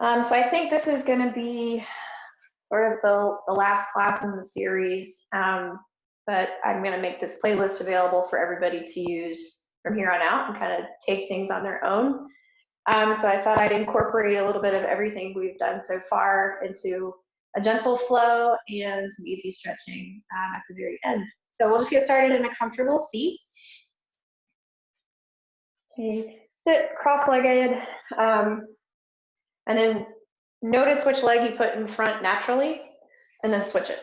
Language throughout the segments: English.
So I think this is going to be sort of the last class in the series, but I'm going to make this playlist available for everybody to use from here on out and kind of take things on their own. So I thought I'd incorporate a little bit of everything we've done so far into a gentle flow and some easy stretching at the very end. So we'll just get started in a comfortable seat. Okay. Sit cross-legged, and then notice which leg you put in front naturally, and then switch it.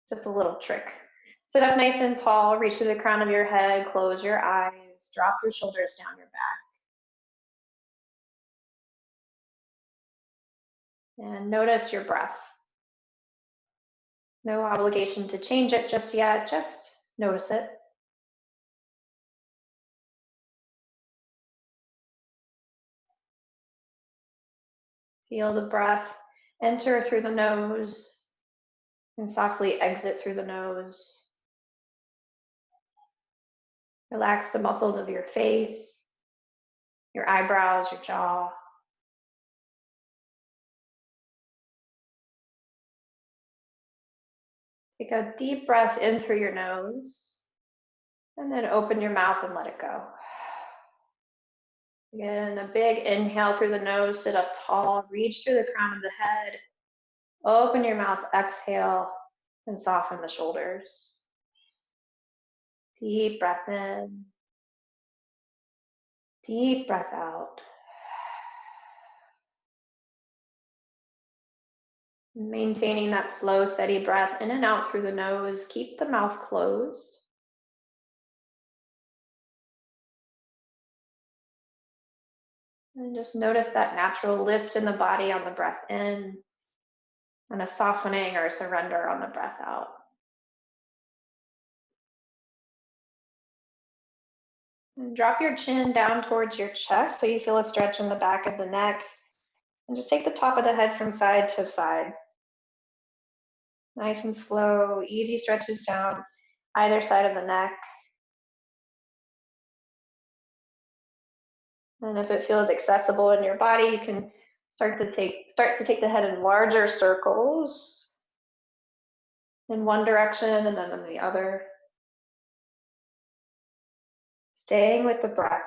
Just a little trick. Sit up nice and tall, reach to the crown of your head, close your eyes, drop your shoulders down your back. And notice your breath. No obligation to change it just yet, just notice it. Feel the breath enter through the nose and softly exit through the nose. Relax the muscles of your face, your eyebrows, your jaw. Take a deep breath in through your nose, and then open your mouth and let it go. Again, a big inhale through the nose, sit up tall, reach through the crown of the head, open your mouth, exhale, and soften the shoulders. Deep breath in, deep breath out. Maintaining that slow, steady breath in and out through the nose. Keep the mouth closed. And just notice that natural lift in the body on the breath in, and a softening or surrender on the breath out. And drop your chin down towards your chest so you feel a stretch in the back of the neck. And just take the top of the head from side to side. Nice and slow, easy stretches down either side of the neck. And if it feels accessible in your body, you can start to take the head in larger circles in one direction and then in the other. Staying with the breath.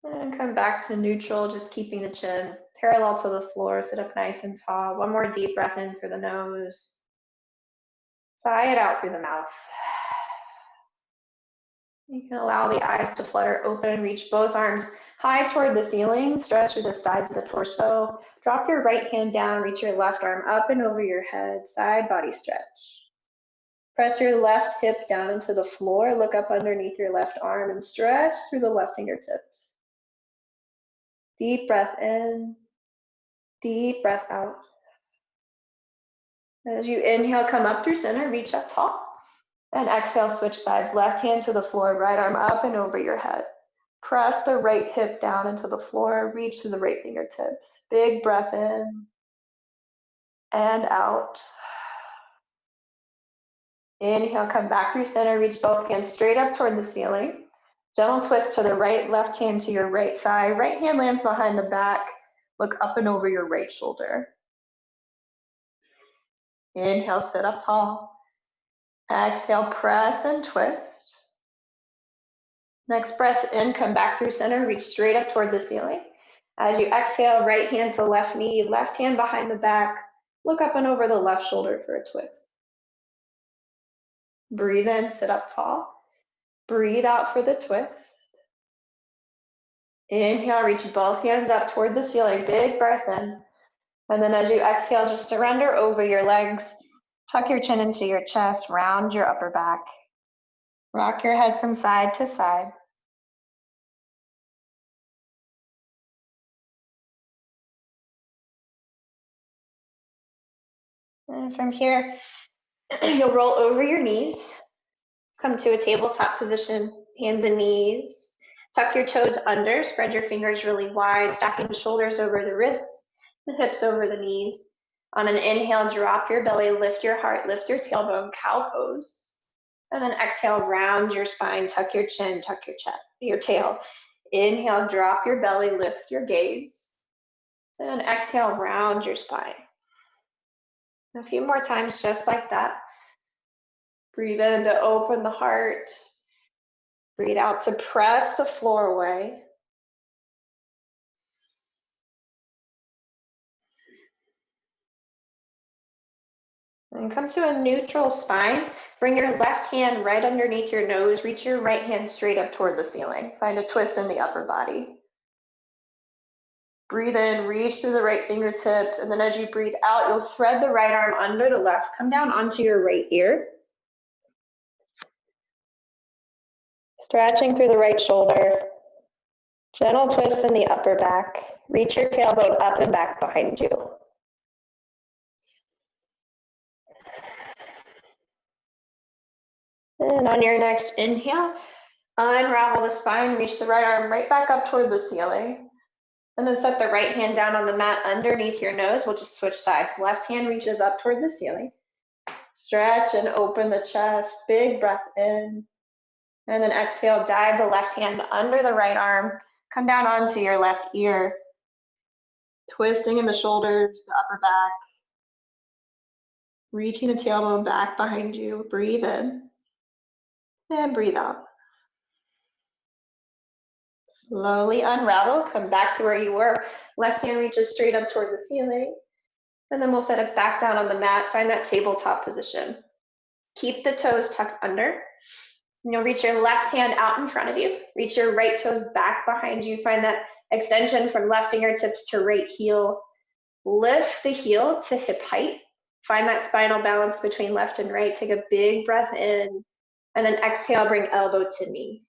And come back to neutral, just keeping the chin parallel to the floor. Sit up nice and tall. One more deep breath in through the nose. Sigh it out through the mouth. You can allow the eyes to flutter open. Reach both arms high toward the ceiling. Stretch through the sides of the torso. Drop your right hand down. Reach your left arm up and over your head. Side body stretch. Press your left hip down into the floor. Look up underneath your left arm and stretch through the left fingertips. Deep breath in, deep breath out. As you inhale, come up through center, reach up tall. And exhale, switch sides. Left hand to the floor, right arm up and over your head. Press the right hip down into the floor, reach to the right fingertips. Big breath in and out. Inhale, come back through center, reach both hands straight up toward the ceiling. Gentle twist to the right, left hand to your right thigh. Right hand lands behind the back. Look up and over your right shoulder. Inhale, sit up tall. Exhale, press and twist. Next breath in, come back through center, reach straight up toward the ceiling. As you exhale, right hand to left knee, left hand behind the back. Look up and over the left shoulder for a twist. Breathe in, sit up tall. Breathe out for the twist. Inhale, reach both hands up toward the ceiling. Big breath in. And then as you exhale, just surrender over your legs. Tuck your chin into your chest, round your upper back. Rock your head from side to side. And from here, you'll roll over your knees. Come to a tabletop position, hands and knees. Tuck your toes under, spread your fingers really wide, stacking the shoulders over the wrists, the hips over the knees. On an inhale, drop your belly, lift your heart, lift your tailbone, cow pose. And then exhale, round your spine, tuck your chin, tuck your tail. Inhale, drop your belly, lift your gaze. And exhale, round your spine. A few more times just like that. Breathe in to open the heart. Breathe out to press the floor away. And come to a neutral spine. Bring your left hand right underneath your nose. Reach your right hand straight up toward the ceiling. Find a twist in the upper body. Breathe in, reach through the right fingertips, and then as you breathe out, you'll thread the right arm under the left. Come down onto your right ear. Stretching through the right shoulder. Gentle twist in the upper back. Reach your tailbone up and back behind you. And on your next inhale, unravel the spine, reach the right arm right back up toward the ceiling. And then set the right hand down on the mat underneath your nose. We'll just switch sides. Left hand reaches up toward the ceiling. Stretch and open the chest. Big breath in. And then exhale, dive the left hand under the right arm. Come down onto your left ear. Twisting in the shoulders, the upper back. Reaching the tailbone back behind you. Breathe in. And breathe out. Slowly unravel. Come back to where you were. Left hand reaches straight up toward the ceiling. And then we'll set it back down on the mat. Find that tabletop position. Keep the toes tucked under. And you'll reach your left hand out in front of you. Reach your right toes back behind you. Find that extension from left fingertips to right heel. Lift the heel to hip height. Find that spinal balance between left and right. Take a big breath in. And then exhale, bring elbow to knee.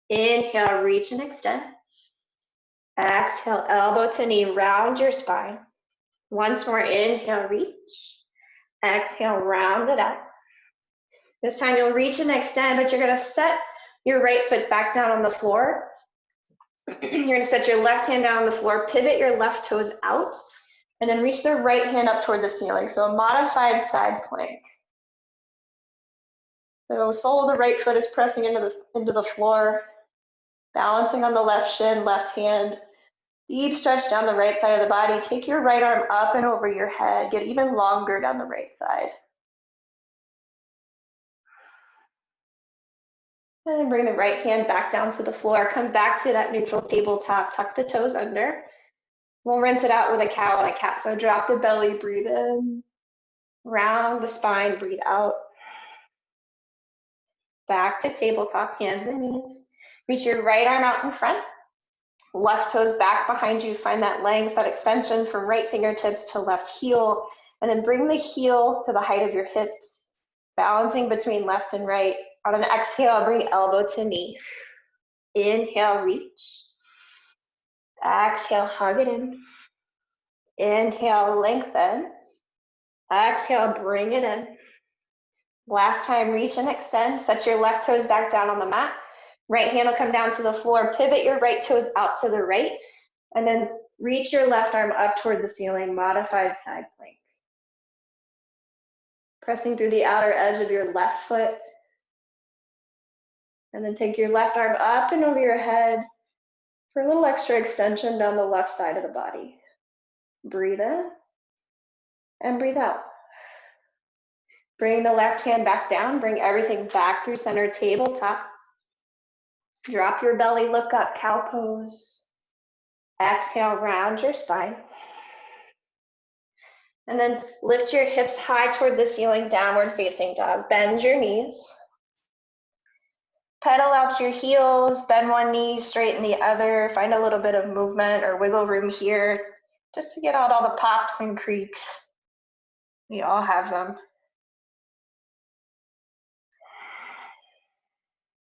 Inhale, reach and extend. Exhale, elbow to knee, round your spine. Once more, inhale, reach. Exhale, round it out. This time you'll reach and extend, but you're gonna set your right foot back down on the floor. You're gonna set your left hand down on the floor, pivot your left toes out, and then reach the right hand up toward the ceiling. So a modified side plank. The sole of the right foot is pressing into the floor, balancing on the left shin, left hand. Deep stretch down the right side of the body. Take your right arm up and over your head. Get even longer down the right side. And then bring the right hand back down to the floor. Come back to that neutral tabletop. Tuck the toes under. We'll rinse it out with a cow and a cat. So drop the belly, breathe in. Round the spine, breathe out. Back to tabletop, hands and knees. Reach your right arm out in front. Left toes back behind you. Find that length, that extension from right fingertips to left heel. And then bring the heel to the height of your hips. Balancing between left and right. On an exhale, bring elbow to knee. Inhale, reach. Exhale, hug it in. Inhale, lengthen. Exhale, bring it in. Last time, reach and extend. Set your left toes back down on the mat. Right hand will come down to the floor. Pivot your right toes out to the right. And then reach your left arm up toward the ceiling. Modified side plank. Pressing through the outer edge of your left foot. And then take your left arm up and over your head for a little extra extension down the left side of the body. Breathe in and breathe out. Bring the left hand back down. Bring everything back through center tabletop. Drop your belly, look up, cow pose. Exhale, round your spine. And then lift your hips high toward the ceiling, downward facing dog. Bend your knees. Pedal out your heels, bend one knee, straighten the other. Find a little bit of movement or wiggle room here, just to get out all the pops and creaks. We all have them.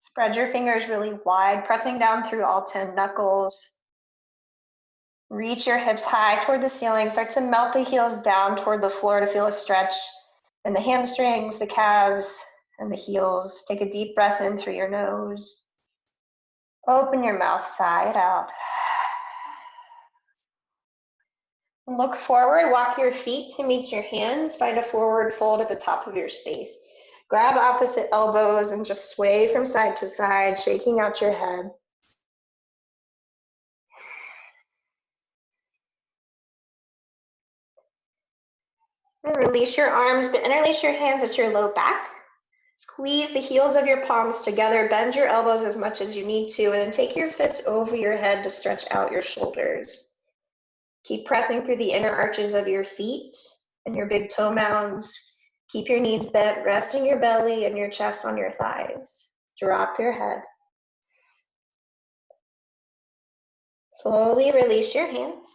Spread your fingers really wide, pressing down through all 10 knuckles. Reach your hips high toward the ceiling. Start to melt the heels down toward the floor to feel a stretch in the hamstrings, the calves, and the heels. Take a deep breath in through your nose. Open your mouth, sigh it out. Look forward, walk your feet to meet your hands. Find a forward fold at the top of your space. Grab opposite elbows and just sway from side to side, shaking out your head. And release your arms, but interlace your hands at your low back. Squeeze the heels of your palms together, bend your elbows as much as you need to, and then take your fists over your head to stretch out your shoulders. Keep pressing through the inner arches of your feet and your big toe mounds. Keep your knees bent, resting your belly and your chest on your thighs. Drop your head. Slowly release your hands.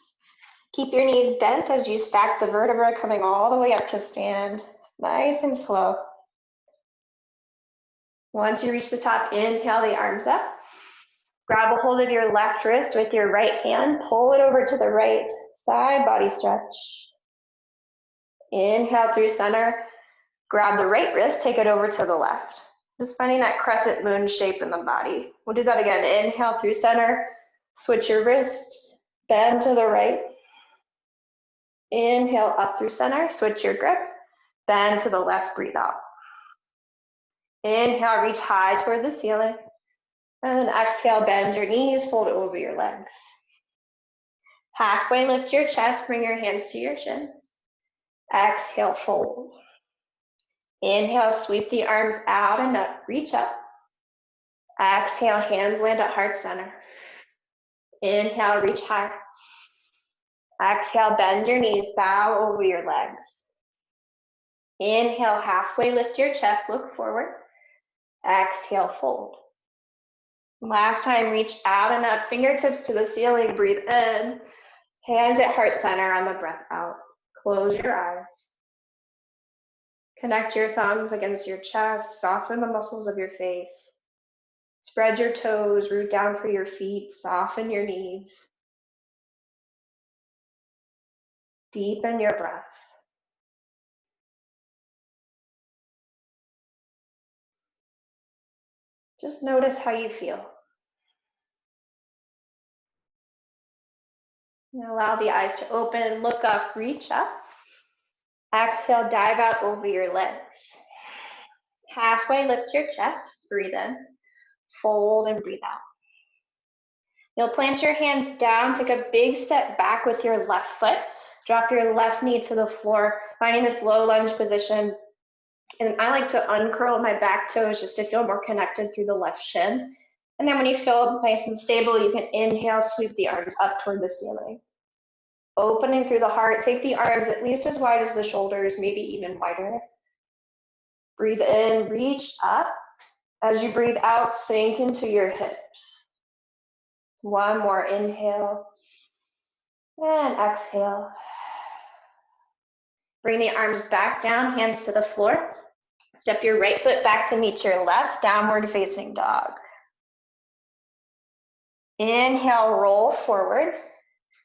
Keep your knees bent as you stack the vertebra, coming all the way up to stand. Nice and slow. Once you reach the top, inhale the arms up. Grab a hold of your left wrist with your right hand. Pull it over to the right side, body stretch. Inhale through center. Grab the right wrist, take it over to the left. Just finding that crescent moon shape in the body. We'll do that again. Inhale through center. Switch your wrist, bend to the right. Inhale up through center. Switch your grip, bend to the left, breathe out. Inhale, reach high toward the ceiling. And then exhale, bend your knees, fold over your legs. Halfway lift your chest, bring your hands to your shins. Exhale, fold. Inhale, sweep the arms out and up, reach up. Exhale, hands land at heart center. Inhale, reach high. Exhale, bend your knees, bow over your legs. Inhale, halfway lift your chest, look forward. Exhale, fold. Last time, reach out and up, fingertips to the ceiling, breathe in. Hands at heart center on the breath out. Close your eyes. Connect your thumbs against your chest, soften the muscles of your face. Spread your toes, root down for your feet, soften your knees. Deepen your breath. Just notice how you feel. And allow the eyes to open, look up, reach up. Exhale, dive out over your legs. Halfway lift your chest, breathe in. Fold and breathe out. You'll plant your hands down, take a big step back with your left foot. Drop your left knee to the floor, finding this low lunge position. And I like to uncurl my back toes just to feel more connected through the left shin. And then when you feel nice and stable, you can inhale, sweep the arms up toward the ceiling. Opening through the heart, take the arms at least as wide as the shoulders, maybe even wider. Breathe in, reach up. As you breathe out, sink into your hips. One more inhale and exhale. Bring the arms back down, hands to the floor. Step your right foot back to meet your left, downward facing dog. Inhale, roll forward.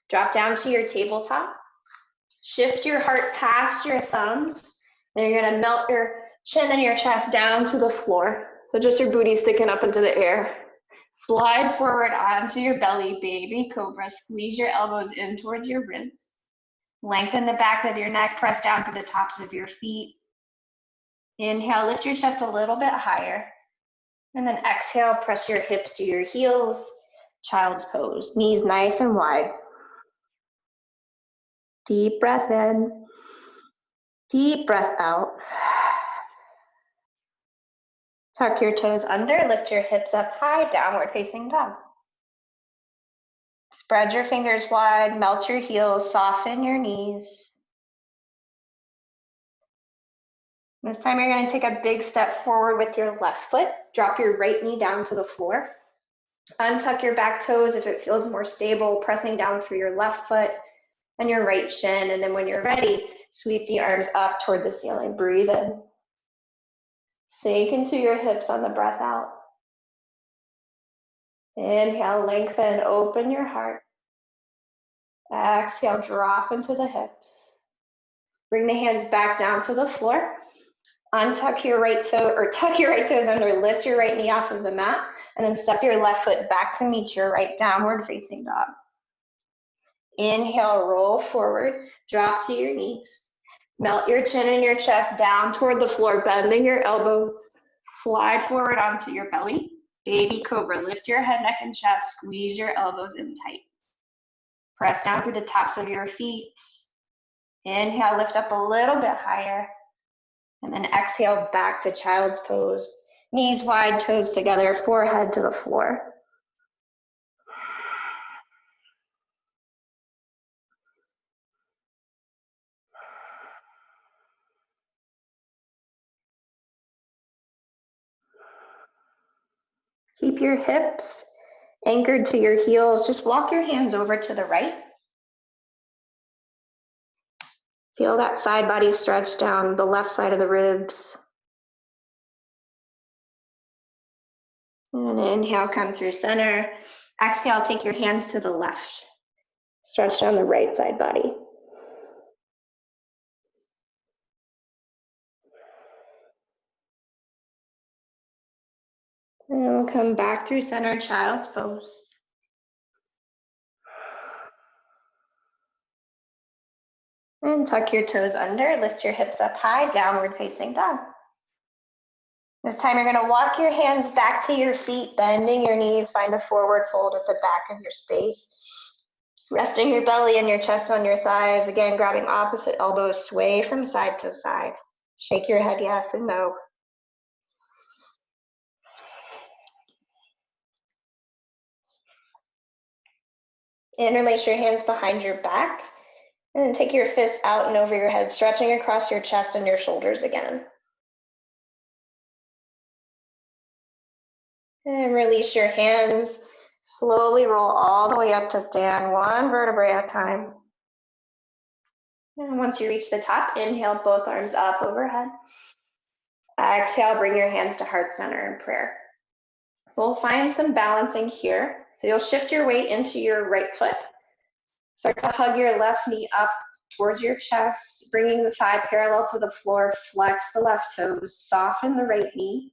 Drop down to your tabletop. Shift your heart past your thumbs. Then you're gonna melt your chin and your chest down to the floor. So just your booty sticking up into the air. Slide forward onto your belly, baby cobra. Squeeze your elbows in towards your ribs. Lengthen the back of your neck, press down to the tops of your feet. Inhale, lift your chest a little bit higher. And then exhale, press your hips to your heels. Child's pose, knees nice and wide. Deep breath in, deep breath out. Tuck your toes under, lift your hips up high, downward facing dog. Spread your fingers wide, melt your heels, soften your knees. This time you're going to take a big step forward with your left foot. Drop your right knee down to the floor. Untuck your back toes if it feels more stable, pressing down through your left foot and your right shin. And then when you're ready, sweep the arms up toward the ceiling. Breathe in. Sink into your hips on the breath out. Inhale, lengthen, open your heart. Exhale, drop into the hips. Bring the hands back down to the floor. Untuck your right toe, or tuck your right toes under, lift your right knee off of the mat, and then step your left foot back to meet your right, downward facing dog. Inhale, roll forward, drop to your knees. Melt your chin and your chest down toward the floor, bending your elbows. Slide forward onto your belly. Baby cobra. Lift your head, neck, and chest. Squeeze your elbows in tight. Press down through the tops of your feet. Inhale, lift up a little bit higher. And then exhale back to child's pose. Knees wide, toes together, forehead to the floor. Keep your hips anchored to your heels. Just walk your hands over to the right. Feel that side body stretch down the left side of the ribs. And inhale, come through center. Exhale, take your hands to the left. Stretch down the right side body. And we'll come back through center, child's pose. And tuck your toes under, lift your hips up high, downward facing dog. This time you're gonna walk your hands back to your feet, bending your knees, find a forward fold at the back of your space. Resting your belly and your chest on your thighs. Again, grabbing opposite elbows, sway from side to side. Shake your head yes and no. Interlace your hands behind your back. And then take your fists out and over your head, stretching across your chest and your shoulders again. And release your hands. Slowly roll all the way up to stand, one vertebrae at a time. And once you reach the top, inhale, both arms up overhead. Exhale, bring your hands to heart center in prayer. So we'll find some balancing here. So you'll shift your weight into your right foot. Start to hug your left knee up towards your chest, bringing the thigh parallel to the floor. Flex the left toes, soften the right knee.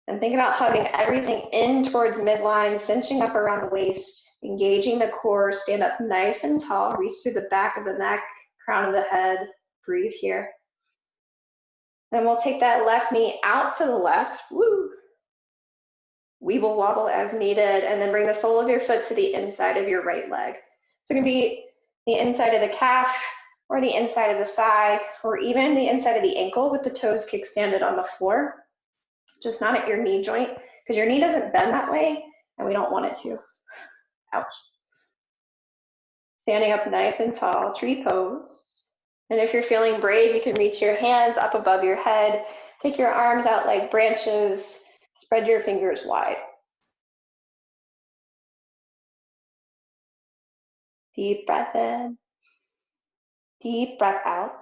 And think about hugging everything in towards midline, cinching up around the waist, engaging the core. Stand up nice and tall, reach through the back of the neck, crown of the head. Breathe here. Then we'll take that left knee out to the left. Woo! Weeble wobble as needed, and then bring the sole of your foot to the inside of your right leg. So it can be the inside of the calf, or the inside of the thigh, or even the inside of the ankle with the toes kickstanded on the floor. Just not at your knee joint, because your knee doesn't bend that way, and we don't want it to. Ouch. Standing up nice and tall, tree pose. And if you're feeling brave, you can reach your hands up above your head, take your arms out like branches, spread your fingers wide. Deep breath in, deep breath out.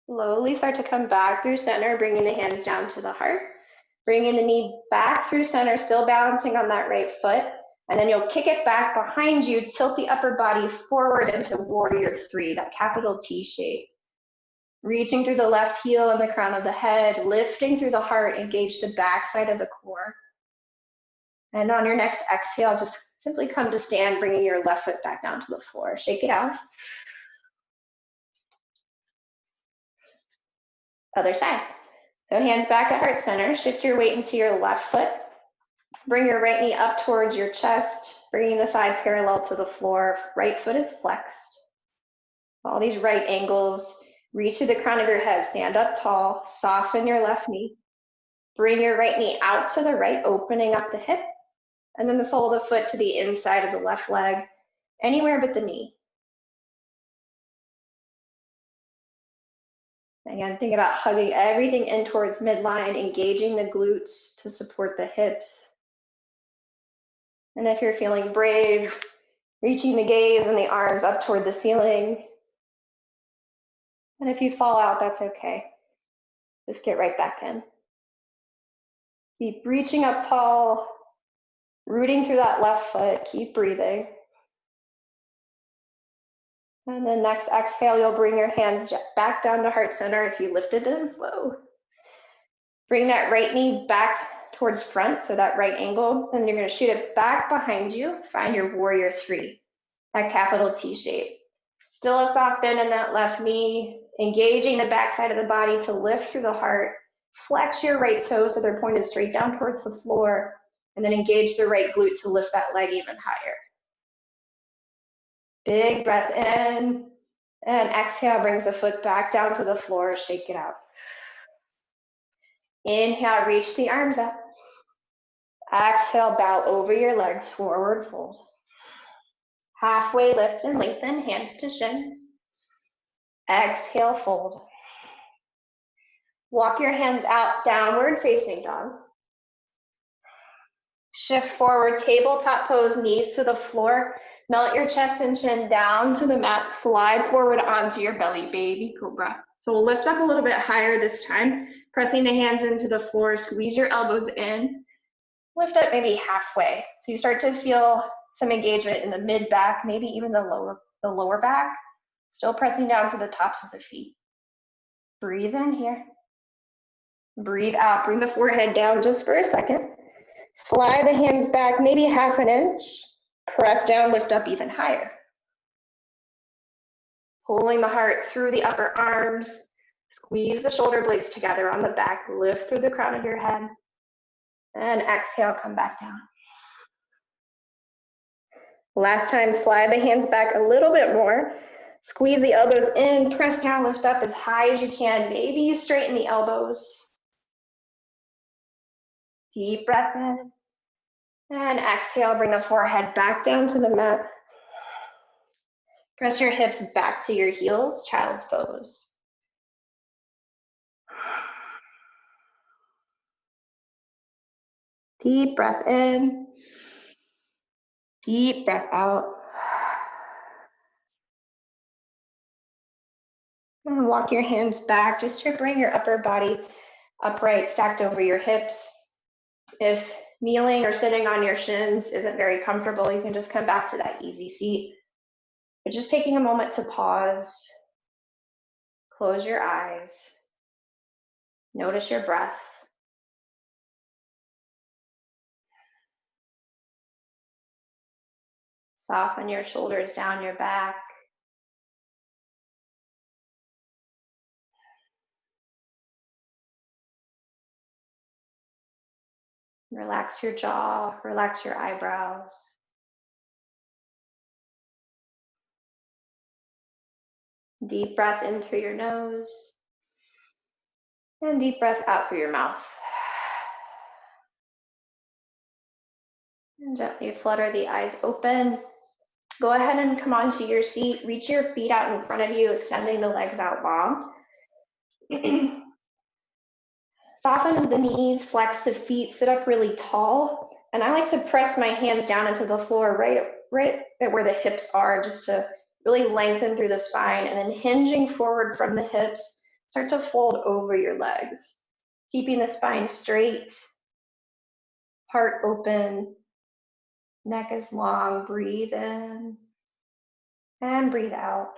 Slowly start to come back through center, bringing the hands down to the heart. Bringing the knee back through center, still balancing on that right foot. And then you'll kick it back behind you, tilt the upper body forward into warrior three, that capital T shape. Reaching through the left heel and the crown of the head, lifting through the heart, engage the back side of the core. And on your next exhale, just simply come to stand, bringing your left foot back down to the floor. Shake it out. Other side. So hands back to heart center. Shift your weight into your left foot. Bring your right knee up towards your chest, bringing the thigh parallel to the floor. Right foot is flexed. All these right angles. Reach to the crown of your head. Stand up tall. Soften your left knee. Bring your right knee out to the right, opening up the hip. And then the sole of the foot to the inside of the left leg, anywhere but the knee. Again, think about hugging everything in towards midline, engaging the glutes to support the hips. And if you're feeling brave, reaching the gaze and the arms up toward the ceiling. And if you fall out, that's okay. Just get right back in. Keep reaching up tall, rooting through that left foot. Keep breathing. And then next exhale, you'll bring your hands back down to heart center if you lifted them. Whoa. Bring that right knee back towards front, so that right angle. Then you're going to shoot it back behind you. Find your warrior three, that capital T shape. Still a soft bend in that left knee, engaging the backside of the body to lift through the heart. Flex your right toes so they're pointed straight down towards the floor, and then engage the right glute to lift that leg even higher. Big breath in, and exhale, brings the foot back down to the floor, shake it out. Inhale, reach the arms up. Exhale, bow over your legs, forward fold. Halfway lift and lengthen, hands to shins. Exhale, fold. Walk your hands out, downward facing dog. Shift forward, tabletop pose, knees to the floor. Melt your chest and chin down to the mat. Slide forward onto your belly, baby cobra. So we'll lift up a little bit higher this time, pressing the hands into the floor. Squeeze your elbows in. Lift up maybe halfway. So you start to feel some engagement in the mid back, maybe even the lower back. Still pressing down to the tops of the feet. Breathe in here. Breathe out. Bring the forehead down just for a second. Slide the hands back, maybe half an inch. Press down, lift up even higher. Pulling the heart through the upper arms. Squeeze the shoulder blades together on the back. Lift through the crown of your head. And exhale, come back down. Last time, slide the hands back a little bit more. Squeeze the elbows in, press down, lift up as high as you can. Maybe you straighten the elbows. Deep breath in. And exhale, bring the forehead back down to the mat. Press your hips back to your heels, child's pose. Deep breath in. Deep breath out. And walk your hands back just to bring your upper body upright, stacked over your hips. If kneeling or sitting on your shins isn't very comfortable, you can just come back to that easy seat. But just taking a moment to pause, close your eyes, notice your breath. Soften your shoulders down your back. Relax your jaw, relax your eyebrows. Deep breath in through your nose, and deep breath out through your mouth. And gently flutter the eyes open. Go ahead and come onto your seat. Reach your feet out in front of you, extending the legs out long. Soften the knees, flex the feet, sit up really tall. And I like to press my hands down into the floor right at where the hips are, just to really lengthen through the spine. And then hinging forward from the hips, start to fold over your legs. Keeping the spine straight, heart open, neck is long. Breathe in and breathe out.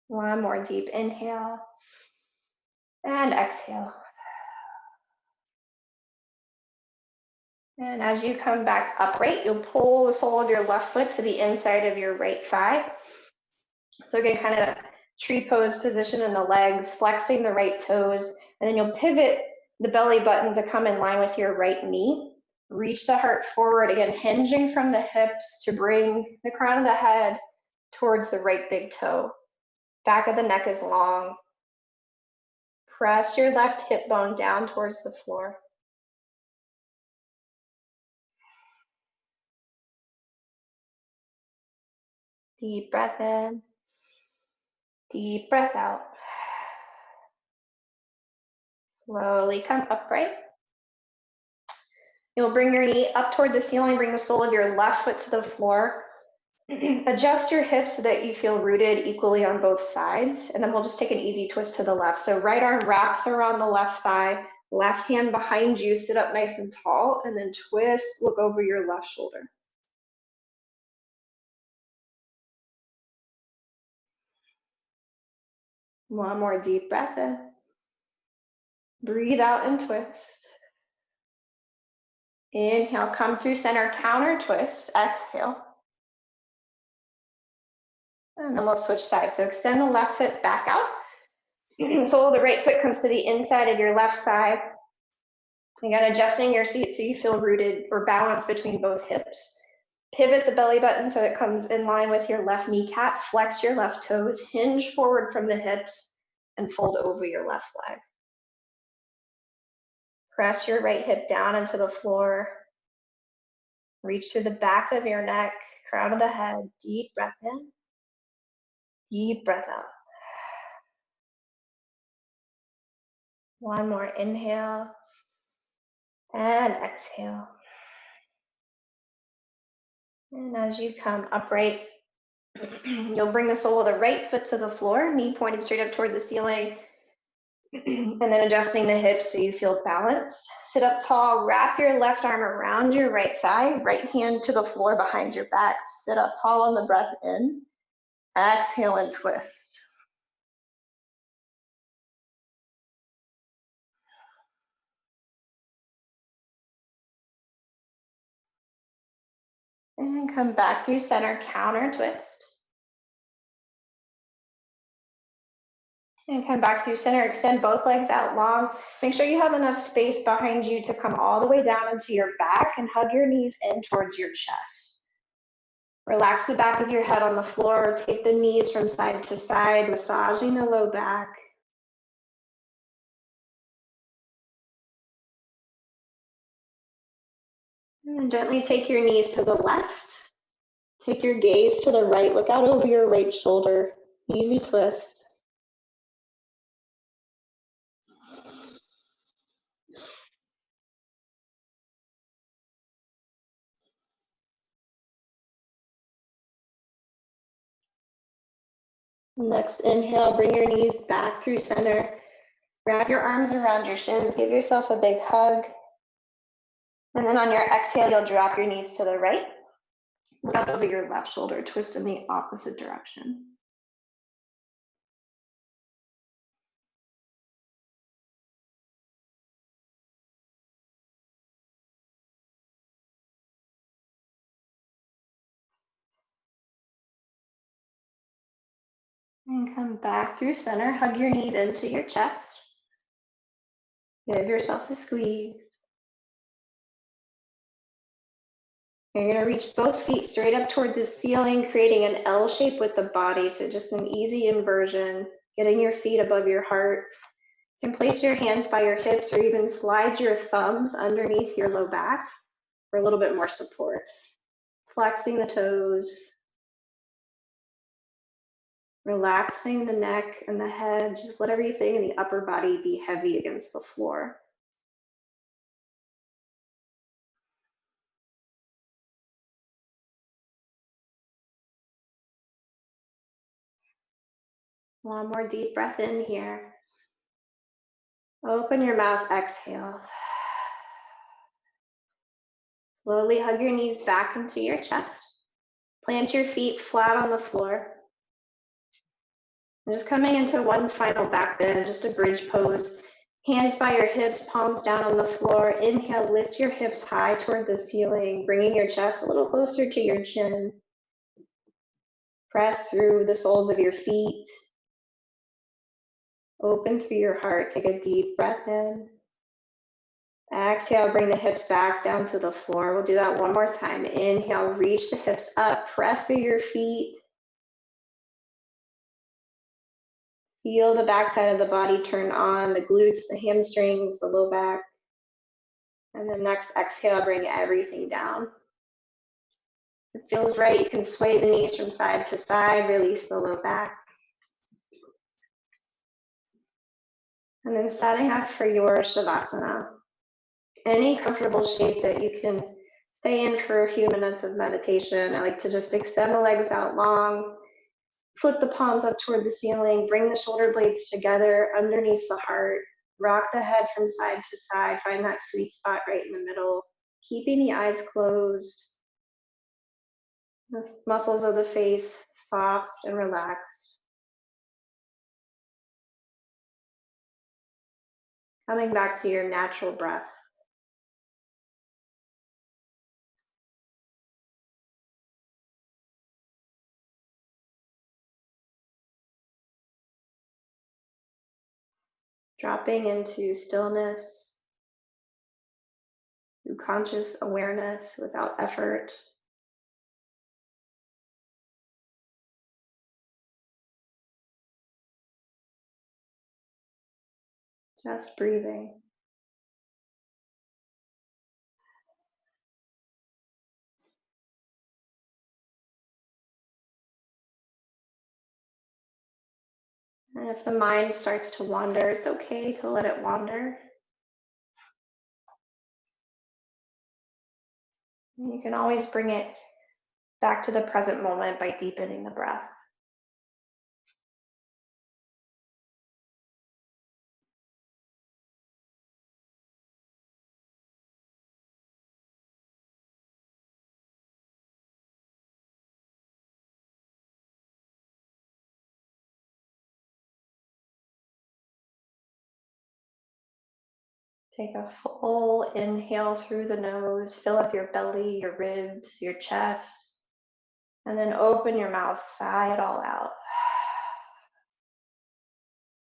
One more deep inhale and exhale. And as you come back upright, you'll pull the sole of your left foot to the inside of your right thigh. So again, kind of tree pose position in the legs, flexing the right toes, and then you'll pivot the belly button to come in line with your right knee. Reach the heart forward, again, hinging from the hips to bring the crown of the head towards the right big toe. Back of the neck is long. Press your left hip bone down towards the floor. Deep breath in. Deep breath out. Slowly come upright. You'll bring your knee up toward the ceiling, bring the sole of your left foot to the floor. Adjust your hips so that you feel rooted equally on both sides, and then we'll just take an easy twist to the left. So right arm wraps around the left thigh, left hand behind you, sit up nice and tall, and then twist, look over your left shoulder. One more deep breath in. Breathe out and twist. Inhale, come through center, counter twist, exhale. And then we'll switch sides. So extend the left foot back out. Sole of the right foot comes to the inside of your left thigh. Again, adjusting your seat so you feel rooted or balanced between both hips. Pivot the belly button so it comes in line with your left kneecap. Flex your left toes, hinge forward from the hips, and fold over your left leg. Press your right hip down into the floor. Reach to the back of your neck, crown of the head. Deep breath in, deep breath out. One more inhale and exhale. And as you come upright, you'll bring the sole of the right foot to the floor, knee pointed straight up toward the ceiling, and then adjusting the hips so you feel balanced. Sit up tall, wrap your left arm around your right thigh, right hand to the floor behind your back. Sit up tall on the breath in. Exhale and twist. And come back through center, counter twist. And come back through center, extend both legs out long. Make sure you have enough space behind you to come all the way down into your back and hug your knees in towards your chest. Relax the back of your head on the floor. Take the knees from side to side, massaging the low back. And gently take your knees to the left. Take your gaze to the right. Look out over your right shoulder. Easy twist. Next inhale, bring your knees back through center. Wrap your arms around your shins. Give yourself a big hug. And then on your exhale, you'll drop your knees to the right. Look out over your left shoulder. Twist in the opposite direction. And come back through center. Hug your knees into your chest. Give yourself a squeeze. You're going to reach both feet straight up toward the ceiling, creating an L shape with the body. So just an easy inversion, getting your feet above your heart. You can place your hands by your hips or even slide your thumbs underneath your low back for a little bit more support. Flexing the toes. Relaxing the neck and the head. Just let everything in the upper body be heavy against the floor. One more deep breath in here. Open your mouth, exhale. Slowly hug your knees back into your chest. Plant your feet flat on the floor. And just coming into one final back bend, just a bridge pose. Hands by your hips, palms down on the floor. Inhale, lift your hips high toward the ceiling, bringing your chest a little closer to your chin. Press through the soles of your feet. Open through your heart. Take a deep breath in. Exhale, bring the hips back down to the floor. We'll do that one more time. Inhale, reach the hips up, press through your feet. Feel the backside of the body turn on, the glutes, the hamstrings, the low back. And then next exhale, bring everything down. If it feels right, you can sway the knees from side to side, release the low back. And then setting up for your Shavasana. Any comfortable shape that you can stay in for a few minutes of meditation. I like to just extend the legs out long, flip the palms up toward the ceiling, bring the shoulder blades together underneath the heart, rock the head from side to side, find that sweet spot right in the middle, keeping the eyes closed, the muscles of the face soft and relaxed. Coming back to your natural breath. Dropping into stillness through conscious awareness without effort. Just breathing. And if the mind starts to wander, it's okay to let it wander. And you can always bring it back to the present moment by deepening the breath. Take a full inhale through the nose, fill up your belly, your ribs, your chest, and then open your mouth, sigh it all out.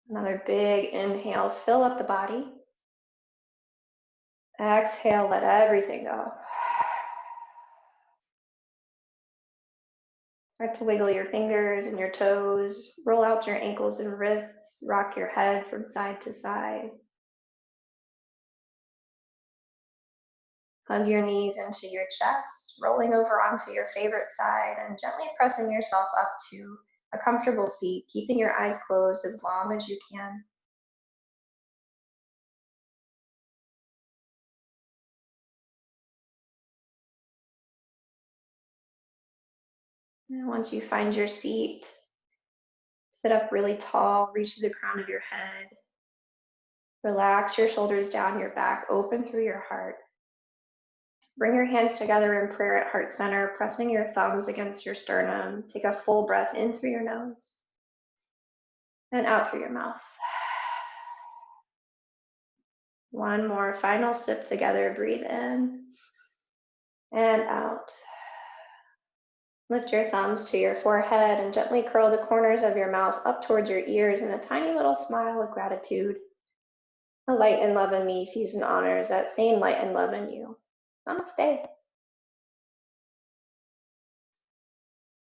Another big inhale, fill up the body. Exhale, let everything go. Start to wiggle your fingers and your toes, roll out your ankles and wrists, rock your head from side to side. Hug your knees into your chest, rolling over onto your favorite side and gently pressing yourself up to a comfortable seat, keeping your eyes closed as long as you can. And once you find your seat, sit up really tall, reach to the crown of your head. Relax your shoulders down your back, open through your heart. Bring your hands together in prayer at heart center, pressing your thumbs against your sternum. Take a full breath in through your nose and out through your mouth. One more final sip together. Breathe in and out. Lift your thumbs to your forehead and gently curl the corners of your mouth up towards your ears in a tiny little smile of gratitude. The light and love in me sees and honors that same light and love in you. Namaste.